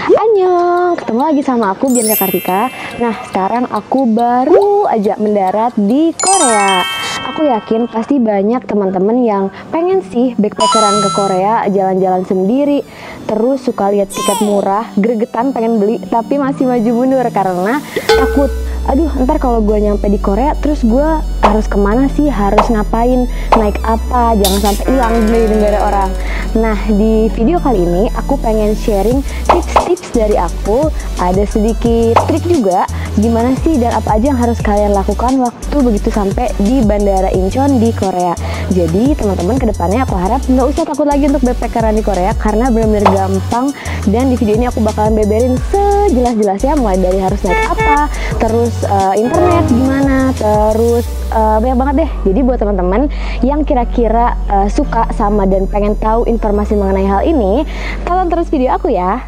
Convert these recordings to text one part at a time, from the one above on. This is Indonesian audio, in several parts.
Annyeong, ketemu lagi sama aku Bianca Kartika. Nah, sekarang aku baru aja mendarat di Korea. Aku yakin pasti banyak teman-teman yang pengen sih backpackeran ke Korea, jalan-jalan sendiri, terus suka lihat tiket murah, gregetan pengen beli, tapi masih maju mundur karena takut. Aduh, ntar kalau gue nyampe di Korea, terus gue harus kemana sih? Harus ngapain? Naik apa? Jangan sampai hilang di negara orang. Nah, di video kali ini aku pengen sharing tips-tips dari aku. Ada sedikit trik juga, gimana sih dan apa aja yang harus kalian lakukan waktu begitu sampai di Bandara Incheon di Korea. Jadi teman-teman kedepannya aku harap nggak usah takut lagi untuk backpackeran di Korea karena benar-benar gampang. Dan di video ini aku bakalan beberin sejelas-jelasnya, mulai dari harus naik apa, terus internet gimana, terus banyak banget deh. Jadi buat teman-teman yang kira-kira suka sama dan pengen tahu informasi mengenai hal ini, tonton terus video aku ya.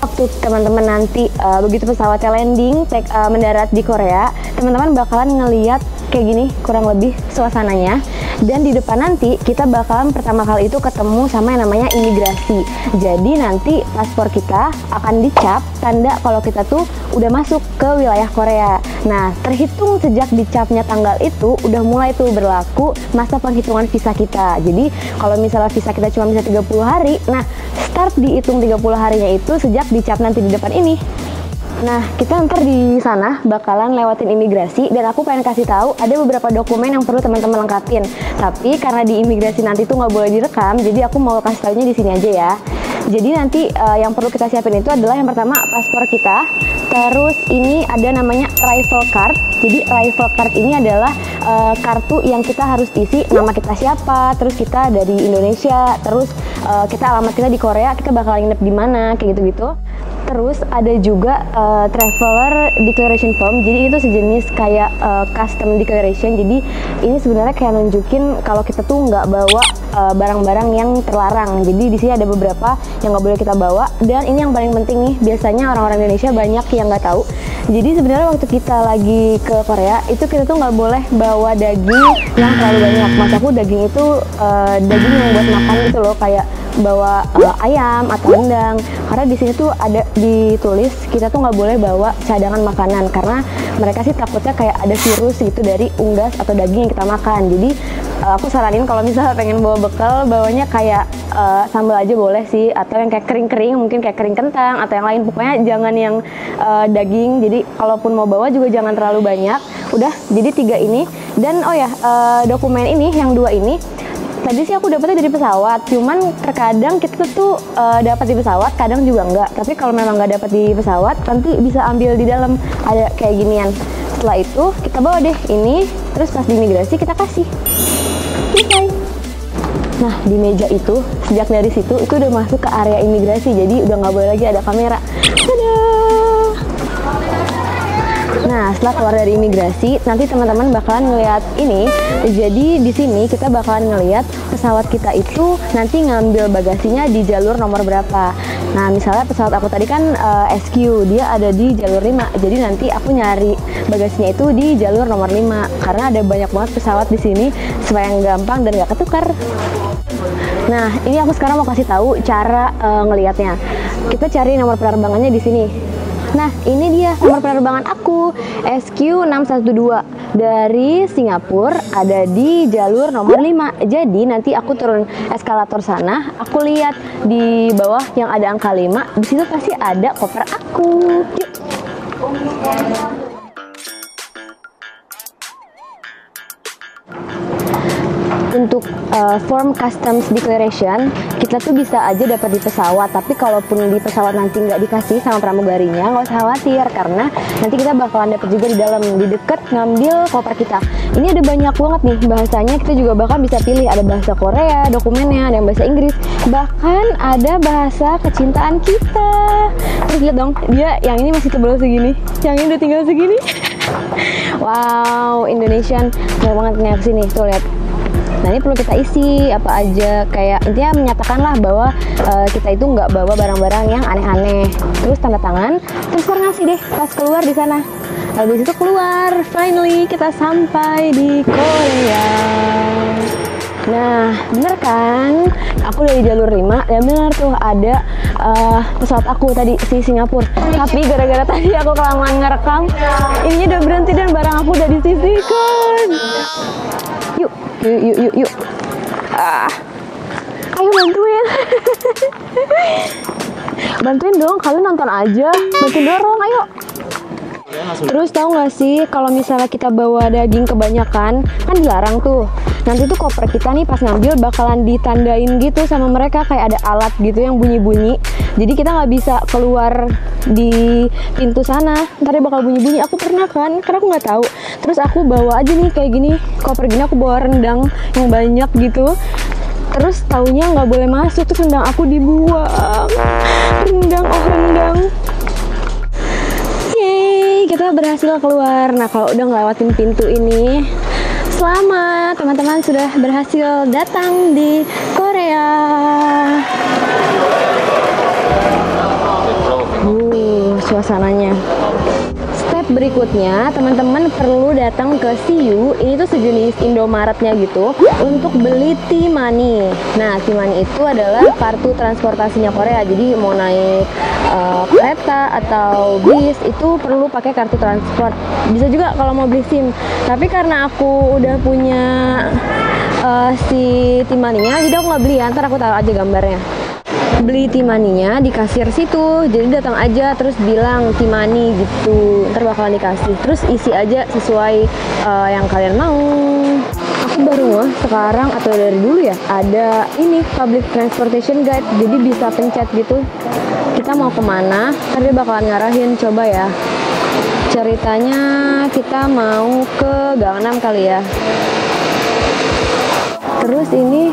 Waktu teman-teman nanti begitu pesawatnya landing, mendarat di Korea, teman-teman bakalan ngeliat kayak gini kurang lebih suasananya. Dan di depan nanti kita bakalan pertama kali itu ketemu sama yang namanya imigrasi. Jadi nanti paspor kita akan dicap tanda kalau kita tuh udah masuk ke wilayah Korea. Nah, terhitung sejak dicapnya tanggal itu udah mulai tuh berlaku masa penghitungan visa kita. Jadi kalau misalnya visa kita cuma bisa 30 hari, nah start dihitung 30 harinya itu sejak dicap nanti di depan ini. Nah, kita ntar di sana bakalan lewatin imigrasi dan aku pengen kasih tahu ada beberapa dokumen yang perlu teman-teman lengkapin. Tapi karena di imigrasi nanti tuh nggak boleh direkam, jadi aku mau kasih taunya di sini aja ya. Jadi nanti yang perlu kita siapin itu adalah yang pertama paspor kita. Terus ini ada namanya arrival card. Jadi arrival card ini adalah kartu yang kita harus isi nama kita siapa, terus kita dari Indonesia, terus kita alamat kita di Korea, kita bakal nginep di mana, kayak gitu-gitu. Terus ada juga traveler declaration form. Jadi itu sejenis kayak custom declaration. Jadi ini sebenarnya kayak nunjukin kalau kita tuh nggak bawa barang-barang yang terlarang. Jadi di sini ada beberapa yang nggak boleh kita bawa. Dan ini yang paling penting nih, biasanya orang-orang Indonesia banyak yang nggak tahu. Jadi sebenarnya waktu kita lagi ke Korea itu kita tuh nggak boleh bawa daging yang terlalu banyak. Maksudku daging itu daging yang buat makan gitu loh, kayak bawa ayam atau rendang. Karena di sini tuh ada ditulis kita tuh nggak boleh bawa cadangan makanan karena mereka sih takutnya kayak ada virus gitu dari unggas atau daging yang kita makan. Jadi aku saranin kalau misalnya pengen bawa bekal, bawanya kayak sambal aja boleh sih, atau yang kayak kering-kering, mungkin kayak kering kentang atau yang lain. Pokoknya jangan yang daging. Jadi kalaupun mau bawa juga jangan terlalu banyak. Udah, jadi 3 ini. Dan oh ya, dokumen ini yang 2 ini tadi sih aku dapetnya dari pesawat, cuman terkadang kita tuh dapat di pesawat, kadang juga enggak. Tapi kalau memang nggak dapat di pesawat, nanti bisa ambil di dalam, ada kayak ginian. Setelah itu kita bawa deh ini, terus pas di imigrasi kita kasih. Selesai. Nah, di meja itu, sejak dari situ itu udah masuk ke area imigrasi, jadi udah nggak boleh lagi ada kamera. Dadah! Nah, setelah keluar dari imigrasi, nanti teman-teman bakalan ngeliat ini. Jadi di sini kita bakalan ngeliat pesawat kita itu nanti ngambil bagasinya di jalur nomor berapa. Nah, misalnya pesawat aku tadi kan SQ, dia ada di jalur 5. Jadi nanti aku nyari bagasinya itu di jalur nomor 5 karena ada banyak banget pesawat di sini supaya yang gampang dan nggak ketukar. Nah, ini aku sekarang mau kasih tahu cara ngelihatnya. Kita cari nomor penerbangannya di sini. Nah, ini dia nomor penerbangan aku, SQ612 dari Singapura, ada di jalur nomor 5. Jadi nanti aku turun eskalator sana, aku lihat di bawah yang ada angka 5, di situ pasti ada koper aku. Yuk. untuk form customs declaration kita tuh bisa aja dapat di pesawat, tapi kalaupun di pesawat nanti nggak dikasih sama pramugarinya, nggak usah khawatir karena nanti kita bakalan dapat juga di dalam, di deket ngambil koper kita. Ini ada banyak banget nih bahasanya, kita juga bahkan bisa pilih, ada bahasa Korea dokumennya, ada yang bahasa Inggris, bahkan ada bahasa kecintaan kita. Terus lihat dong, dia yang ini masih tebal segini, yang ini udah tinggal segini. Wow, Indonesian keren banget nih kesini, tuh lihat. Nah ini perlu kita isi apa aja, kayak intinya menyatakan lah bahwa kita itu nggak bawa barang-barang yang aneh-aneh. Terus tanda tangan, terus ngasih deh pas keluar di sana. Habis itu keluar, finally kita sampai di Korea. Nah, bener kan? Aku dari jalur 5, dan bener tuh ada pesawat aku tadi, si Singapura. Tapi gara-gara tadi aku kelamaan ngerekam, ininya udah berhenti dan barang aku udah disisihkan. Yuk. Ayo bantuin. Bantuin dong, kalian nonton aja. Bantuin dorong, ayo. Terus tahu nggak sih kalau misalnya kita bawa daging kebanyakan kan dilarang tuh. Nanti tuh koper kita nih pas ngambil bakalan ditandain gitu sama mereka, kayak ada alat gitu yang bunyi-bunyi. Jadi kita nggak bisa keluar di pintu sana. Ntar dia bakal bunyi-bunyi. Aku pernah kan, karena aku nggak tahu. Terus aku bawa aja nih kayak gini, koper gini aku bawa rendang yang banyak gitu. Terus taunya nggak boleh masuk, terus rendang aku dibuang. Rendang. Kita berhasil keluar. Nah kalau udah ngelewatin pintu ini, selamat teman-teman, sudah berhasil datang di Korea. Suasananya. Step berikutnya teman-teman perlu datang ke CU. Ini tuh sejenis Indomaretnya gitu untuk beli T-Money. Nah T-Money itu adalah kartu transportasinya Korea. Jadi mau naik kereta atau bis itu perlu pakai kartu transport. Bisa juga kalau mau beli SIM. Tapi karena aku udah punya si T-Money-nya, jadi aku nggak beli ya. Ntar aku taruh aja gambarnya. Beli T-Money-nya di kasir situ, jadi datang aja terus bilang T-Money gitu, ntar bakalan dikasih. Terus isi aja sesuai yang kalian mau. Aku baru ngeh sekarang atau dari dulu ya, ada ini public transportation guide, jadi bisa pencet gitu kita mau kemana, ntar dia bakalan ngarahin. Coba ya, ceritanya kita mau ke Gangnam kali ya. Terus ini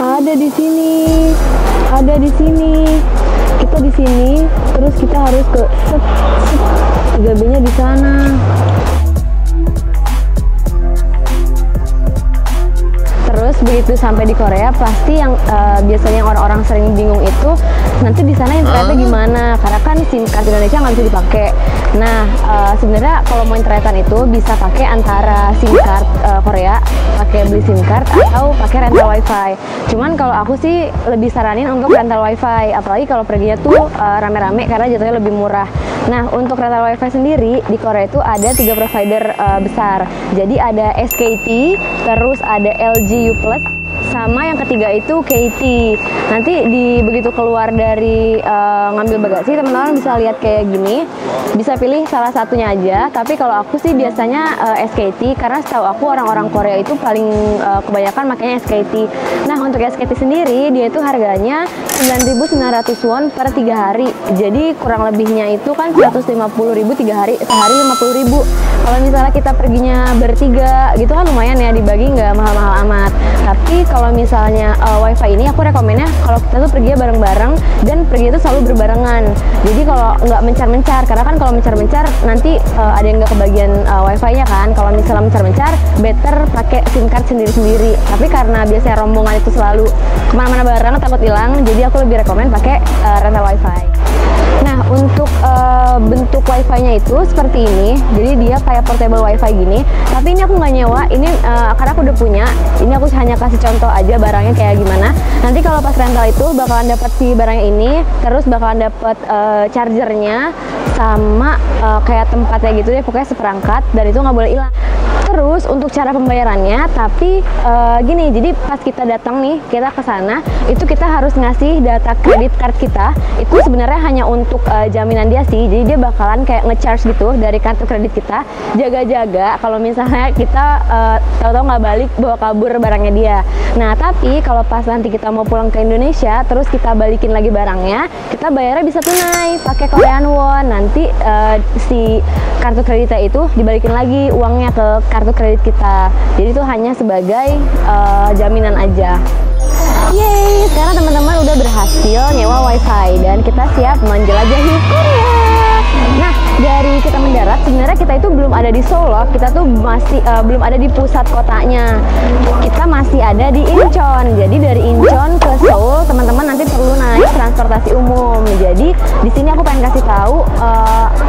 ada di sini. Kita di sini, terus kita harus ke 3B-nya di sana. Terus begitu sampai di Korea, pasti yang biasanya orang-orang sering bingung itu nanti di sana internetnya gimana, karena kan SIM card Indonesia nggak bisa dipakai. Nah sebenarnya kalau mau internetan itu bisa pakai antara SIM card Korea, pakai beli SIM card atau pakai rental wifi. Cuman kalau aku sih lebih saranin untuk rental wifi, apalagi kalau perginya tuh rame-rame karena jatuhnya lebih murah. Nah untuk rental wifi sendiri di Korea itu ada 3 provider besar. Jadi ada SKT, terus ada LG U+, sama yang ketiga itu KT. Nanti begitu keluar dari ngambil bagasi, teman-teman bisa lihat kayak gini, bisa pilih salah satunya aja. Tapi kalau aku sih biasanya SKT, karena setahu aku orang-orang Korea itu paling kebanyakan makanya SKT. Nah untuk SKT sendiri dia itu harganya 9.900 won per 3 hari. Jadi kurang lebihnya itu kan 150.000 3 hari, sehari 50.000. Kalau misalnya kita perginya bertiga gitu kan lumayan ya, dibagi nggak mahal-mahal amat. Tapi kalau misalnya wifi ini aku rekomennya kalau kita tuh pergi bareng-bareng dan pergi itu selalu berbarengan. Jadi kalau nggak mencar-mencar, karena kan kalau mencar-mencar nanti ada yang nggak kebagian wifi-nya kan. Kalau misalnya mencar-mencar, better pakai SIM card sendiri-sendiri. Tapi karena biasanya rombongan itu selalu kemana-mana bareng takut hilang, jadi aku lebih rekomen pakai rental wifi. Nah untuk bentuk wifi-nya itu seperti ini. Jadi dia kayak portable wifi gini. Tapi ini aku nggak nyewa. Ini karena aku udah punya. Ini aku hanya kasih contoh aja barangnya kayak gimana. Nanti kalau pas rental itu bakalan dapat si barangnya ini, terus bakalan dapat chargernya sama kayak tempatnya gitu deh. Pokoknya seperangkat dan itu nggak boleh hilang. Terus untuk cara pembayarannya, tapi gini, jadi pas kita datang nih, kita ke sana, itu kita harus ngasih data kredit card kita. Itu sebenarnya hanya untuk jaminan dia sih. Jadi dia bakalan kayak nge-charge gitu dari kartu kredit kita. Jaga-jaga kalau misalnya kita tahu-tahu nggak balik, bawa kabur barangnya dia. Nah, tapi kalau pas nanti kita mau pulang ke Indonesia, terus kita balikin lagi barangnya, kita bayarnya bisa tunai pakai Korean Won. Nanti si kartu kreditnya itu dibalikin lagi uangnya ke kartu kredit kita. Jadi itu hanya sebagai jaminan aja. Yeay, sekarang teman-teman udah berhasil nyewa wifi dan kita siap menjelajahi Korea. Nah, dari kita mendarat, sebenarnya kita itu belum ada di Seoul, kita tuh masih belum ada di pusat kotanya. Kita masih ada di Incheon. Jadi dari Incheon ke Seoul, teman-teman nanti perlu naik transportasi umum. Jadi di sini aku pengen kasih tahu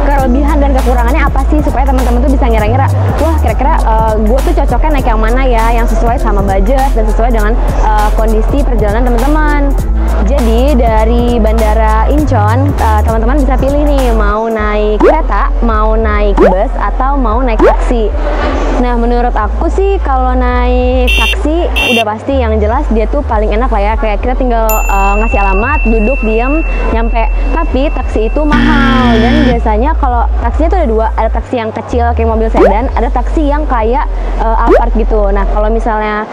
kelebihan dan kekurangannya apa sih, supaya teman-teman tuh bisa ngira-ngira, wah kira-kira gue tuh cocoknya naik yang mana ya, yang sesuai sama budget dan sesuai dengan kondisi perjalanan teman-teman. Jadi dari Bandara Incheon, teman-teman bisa pilih nih, mau naik kereta, mau naik bus, atau mau naik taksi. Nah, menurut aku sih kalau naik taksi udah pasti yang jelas dia tuh paling enak lah ya. Kayak kita tinggal ngasih alamat, duduk, diem, nyampe. Tapi taksi itu mahal, dan biasanya kalau taksinya tuh ada dua, ada taksi yang kecil kayak mobil sedan, ada taksi yang kayak Alphard gitu. Nah, kalau misalnya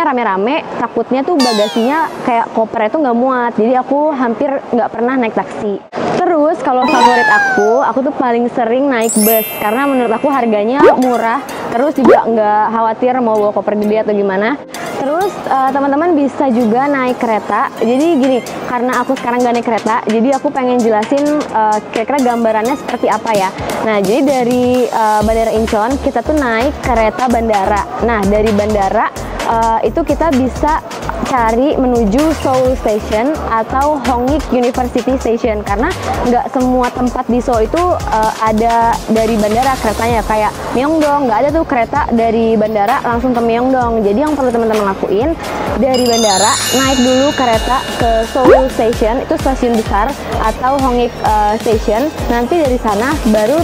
rame-rame, takutnya tuh bagasinya kayak kopernya tuh nggak muat. Jadi aku hampir nggak pernah naik taksi. Terus kalau favorit aku tuh paling sering naik bus karena menurut aku harganya murah, terus juga nggak khawatir mau bawa koper gede atau gimana. Terus teman-teman bisa juga naik kereta. Jadi gini, karena aku sekarang nggak naik kereta, jadi aku pengen jelasin kira-kira gambarannya seperti apa ya. Nah, jadi dari Bandara Incheon kita tuh naik kereta bandara. Nah, dari bandara itu kita bisa cari menuju Seoul Station atau Hongik University Station, karena nggak semua tempat di Seoul itu ada dari bandara keretanya. Kayak Myeongdong nggak ada tuh kereta dari bandara langsung ke Myeongdong. Jadi yang perlu teman-teman lakuin, dari bandara naik dulu kereta ke Seoul Station, itu stasiun besar, atau Hongik Station. Nanti dari sana baru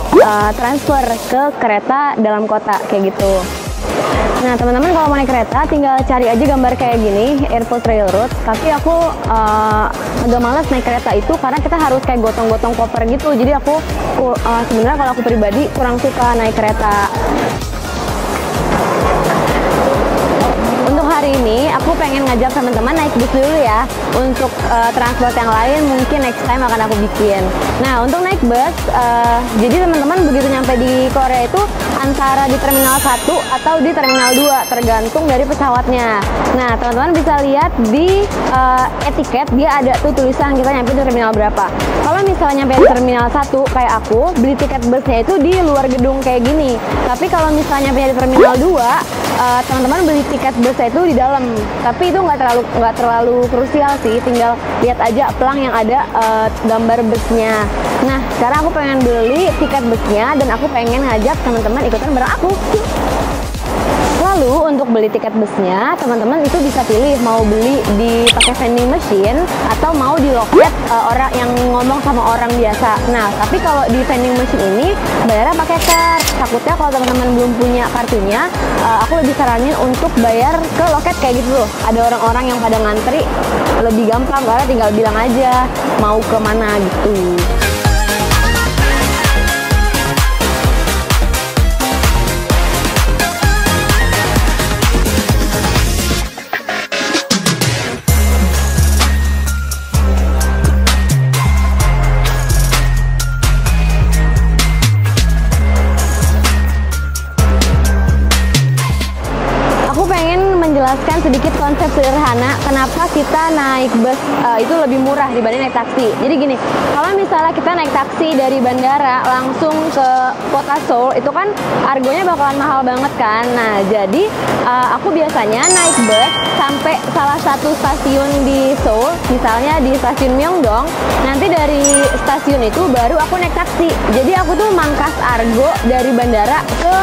transfer ke kereta dalam kota kayak gitu. Nah, teman-teman kalau mau naik kereta tinggal cari aja gambar kayak gini, Airport Railroad. Tapi aku agak malas naik kereta itu karena kita harus kayak gotong-gotong koper gitu. Jadi aku sebenarnya kalau aku pribadi kurang suka naik kereta. Untuk hari ini aku pengen ngajak teman-teman naik bus dulu ya. Untuk transport yang lain mungkin next time akan aku bikin. Nah, untuk naik bus, jadi teman-teman begitu nyampe di Korea itu antara di Terminal 1 atau di Terminal 2, tergantung dari pesawatnya. Nah, teman-teman bisa lihat di etiket, dia ada tuh tulisan kita nyampe di terminal berapa. Kalau misalnya nyampe di Terminal 1 kayak aku, beli tiket busnya itu di luar gedung kayak gini. Tapi kalau misalnya nyampe di Terminal 2, teman-teman beli tiket busnya itu di dalam. Tapi itu nggak terlalu krusial sih, tinggal lihat aja pelang yang ada gambar busnya. Nah, sekarang aku pengen beli tiket busnya dan aku pengen ngajak teman-teman ikutan bareng aku. Lalu untuk beli tiket busnya, teman-teman itu bisa pilih mau beli di pakai vending machine atau mau di loket orang yang ngomong sama orang biasa. Nah, tapi kalau di vending machine ini bayarnya pakai card. Takutnya kalau teman-teman belum punya kartunya, aku lebih saranin untuk bayar ke loket kayak gitu loh. Ada orang-orang yang pada ngantri, lebih gampang karena tinggal bilang aja mau kemana gitu. Menjelaskan sedikit konsep sederhana kenapa kita naik bus itu lebih murah dibanding naik taksi. Jadi gini, kalau misalnya kita naik taksi dari bandara langsung ke kota Seoul, itu kan harganya bakalan mahal banget kan. Nah, jadi aku biasanya naik bus sampai salah satu stasiun di Seoul, misalnya di stasiun Myeongdong. Nanti dari stasiun itu baru aku naik taksi. Jadi aku tuh mangkas argo dari bandara ke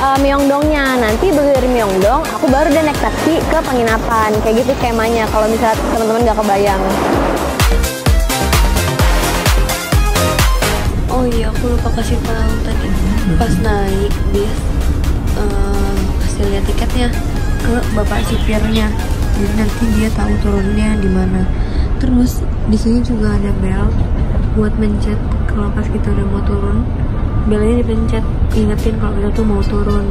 Myeongdongnya. Nanti begitu dari Myeongdong, aku baru deh naik taksi ke penginapan. Kayak gitu skemanya kalau misalnya teman-teman nggak kebayang. Oh iya, aku lupa kasih tahu tadi pas naik bis lihat tiketnya ke bapak supirnya, jadi nanti dia tahu turunnya di mana. Terus di sini juga ada bel buat mencet kalau pas kita udah mau turun, belnya dipencet ingetin kalau kita tuh mau turun.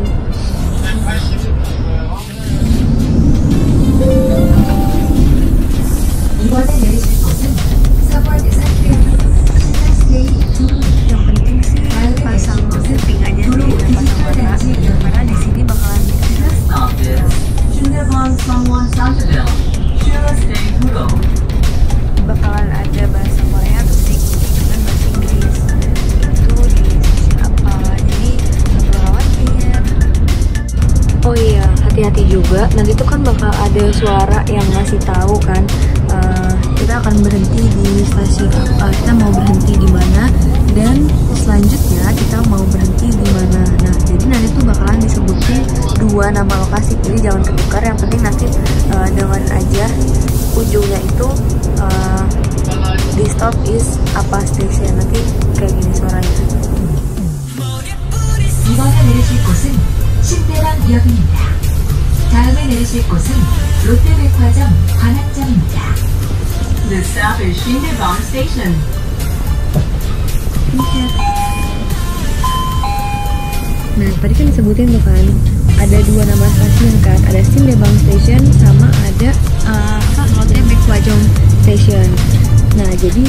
Yang penting sih pasang setting aja sih, pasang mata karena di sini bakalan ada bahasa Korea terus dengan bahasa Inggris itu di sisi apa, jadi nggak perlu khawatir. Oh iya, hati-hati juga, nanti tuh kan bakal ada suara yang ngasih tahu kan kita akan berhenti di stasiun apa, kita mau berhenti di mana, dan selanjutnya kita mau berhenti di mana. Nah, jadi nanti tuh bakalan disebutin 2 nama lokasi, jadi jangan ketukar. Yang penting nanti dengerin aja ujungnya itu di stop is apa station, nanti kayak gini suaranya. 이번에 내리실 곳은 신대방역입니다. 다음에 내리실 곳은 롯데백화점 관악점입니다. The stop is Shindebang Station. Nah, tadi kan disebutin tuh kan, ada 2 nama stasiun kan, ada Shindebang Station sama ada 롯데백화점 Station. Nah, jadi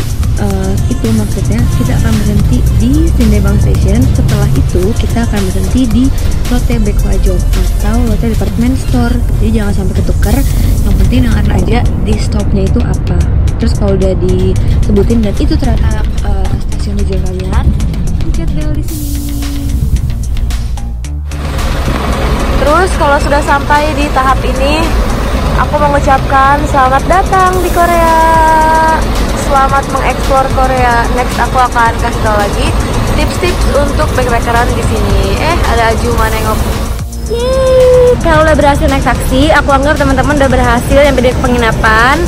itu maksudnya kita akan berhenti di Shindebang Station. Setelah itu kita akan berhenti di 롯데백화점 atau Lotte Department Store. Jadi jangan sampai ketukar. Yang penting dengar aja di stopnya itu apa. Terus kalau udah disebutin dan itu ternyata stasiun tujuan kalian, pencet bel di sini. Terus kalau sudah sampai di tahap ini, aku mengucapkan selamat datang di Korea. Selamat mengeksplor Korea. Next aku akan kasih tau lagi tips-tips untuk backpackeran di sini. Ada Ajuma nengok. Yeay, kalau udah berhasil naik taksi, aku anggap teman-teman udah berhasil sampai di penginapan.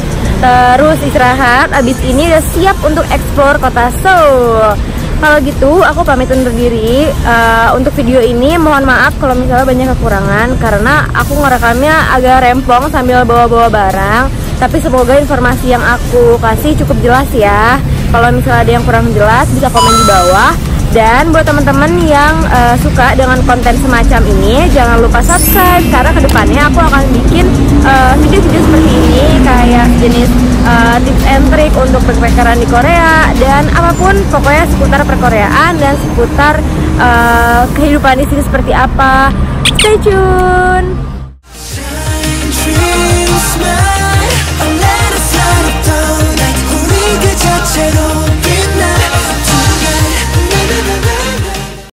Terus istirahat, abis ini udah siap untuk eksplor kota Seoul. Kalau gitu, aku pamit undur diri. Untuk video ini, mohon maaf kalau misalnya banyak kekurangan karena aku ngerekamnya agak rempong sambil bawa-bawa barang. Tapi semoga informasi yang aku kasih cukup jelas ya. Kalau misalnya ada yang kurang jelas, bisa komen di bawah. Dan buat teman-teman yang suka dengan konten semacam ini, jangan lupa subscribe karena kedepannya aku akan bikin video-video seperti ini kayak jenis tips and trick untuk backpackeran di Korea dan apapun pokoknya seputar perkoreaan dan seputar kehidupan di sini seperti apa. Stay tune.